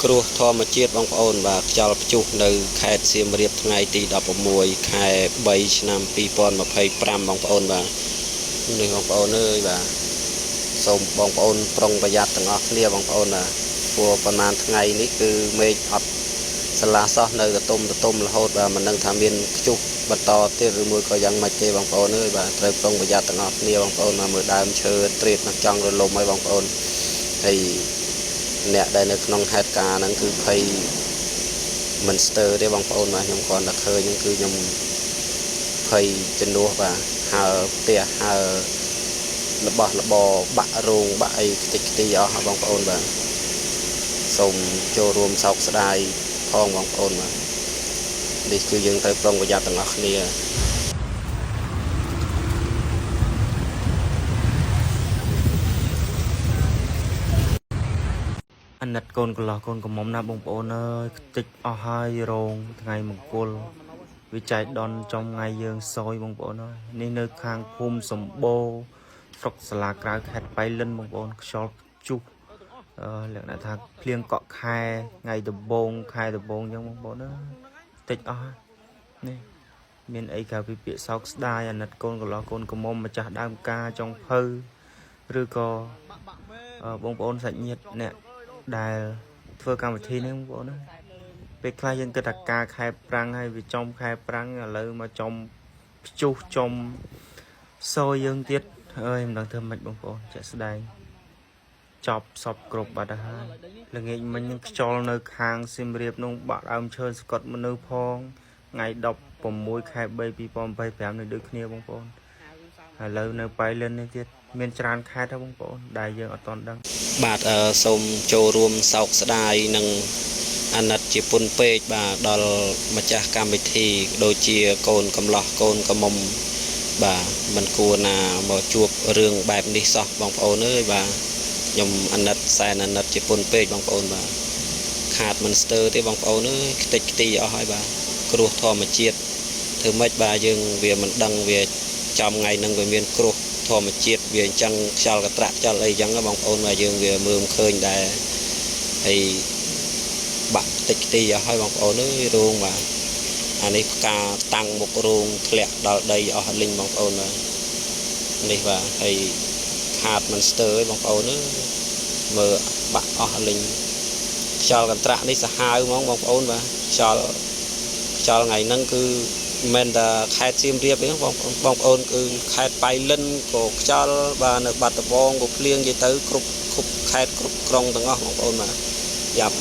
គ្រោះធម្មជាតិបងប្អូនបាទខ្យល់ព្យុះនៅខេត្តសៀមរាបថ្ងៃទី16ខែ3ឆ្នាំ2025បងប្អូនបាទនេះបងប្អូនអើយបាទសូមបងប្អូនប្រុងប្រយ័ត្នទាំងអស់គ្នាបងប្អូនណាព្រោះប្រហែលថ្ងៃនេះគឺមេឃអត់ស្លាសោះនៅទទុំរហូតបាទមិនដឹងថាមានព្យុះបន្តទៀតឬមួយក៏យ៉ាងម៉េចទេបងប្អូនអើយបាទត្រូវប្រុងប្រយ័ត្នទាំងអស់គ្នាបងប្អូនមកមើលដើមឈើត្រេតចង់រលំហើយបងប្អូនហើយអ្នកដែលនៅក្នុងហេតុការណ៍ហ្នឹងគឺភ័យមិនស្ទើរទេបងប្អូនបាទខ្ញុំគ្រាន់តែឃើញហ្នឹងគឺខ្ញុំភ័យជំនួសបាទហើផ្ទះហើរបស់របរបាក់រោងបាក់អីខ្ទេចខ្ទីអស់បងប្អូនបាទសូមចូលរួមសោកស្ដាយផងបងប្អូនបាទនេះគឺយើងត្រូវប្រុងប្រយ័ត្នទាំងអស់គ្នាអាណិតកូនកន្លោះកូនកំមុំណាបងប្អូនអើយខ្ទេចអស់ហើយរោងថ្ងៃមង្គលវិច័យដនចំថ្ងៃយើងសយបងប្អូនអើយនេះនៅខាងភូមិសម្បូរស្រុកសាលាក្រៅខេត្តបៃលិនបងប្អូនខ្យល់ព្យុះលក្ខណៈថាភ្លៀងកក់ខែថ្ងៃដំបូងខែដំបូងអញ្ចឹងបងប្អូនអើយខ្ទេចអស់នេះមានអីក្រៅពីពាក្យសោកស្ដាយអាណិតកូនកន្លោះកូនកំមុំម្ចាស់ដើមការចុងភៅឬក៏បងប្អូនសាច់ញាតិអ្នកដែលធ្វើកម្មវិធីនេះបងប្អូនណាពេលខ្លះយើងគិតថាការខែប្រាំងហើយវាចំខែប្រាំងឥឡូវមកចំព្យុះចំសយយើងទៀតអើយមិនដឹងធ្វើម៉េចបងប្អូនជាក់ស្ដែងចប់សពគ្រប់បាត់ហើយល្ងាចមិញនឹងខ្យល់នៅខាងសៀមរាបនោះបាក់ដើមឈើស្កុតមនុស្សផងថ្ងៃ16ខែ3 2025នៅដូចគ្នាបងប្អូនឥឡូវនៅបៃលិននេះទៀតមានច្រើនខេត្តហ្នឹងបងប្អូនដែលយើងអត់ទាន់ដឹងបាទសូមចូលរួមសោកស្ដាយនិងអាណិតជាពុនពេកបាទដល់ម្ចាស់កម្មវិធីដូចជាកូនកំឡោះកូនកំមុំបាទមិនគួរណាមកជួបរឿងបែបនេះសោះបងប្អូនអើយបាទខ្ញុំអាណិតសែនអាណិតជាពុនពេកបងប្អូនបាទខាតមិនស្ទើរទេបងប្អូនអើយខ្ទេចខ្ទីអស់ហើយបាទគ្រោះធម្មជាតិធ្វើម៉េចបាទយើងវាមិនដឹងវាចំថ្ងៃហ្នឹងវាមានគ្រោះធម្មជាតិវាអញ្ចឹងខ្យល់កត្រាក់ខ្យល់អីអញ្ចឹងបងប្អូនបាទយើងវាមើលមិនឃើញដែរហើយបាក់តិចទីអស់ហើយបងប្អូនអើយរោងបាទអានេះផ្កាតាំងមុខរោងធ្លាក់ដល់ដីអស់លីងបងប្អូនបាទនេះបាទហើយខាតមិនស្ទើរទេបងប្អូនអើយមើលបាក់អស់លីងខ្យល់កន្ត្រាក់នេះសាហាវហ្មងបងប្អូនបាទខ្យល់ថ្ងៃហ្នឹងគឺមិនតែខេត្តសៀមរាបទេបងប្អូនគឺខេត្តបៃលិនក៏ខ្យល់បាទនៅបាត់ដំបងក៏ភ្លៀងនិយាយទៅគ្រប់ខេត្តគ្រប់ក្រុងទាំងអស់បងប្អូនបាទយ៉ាប់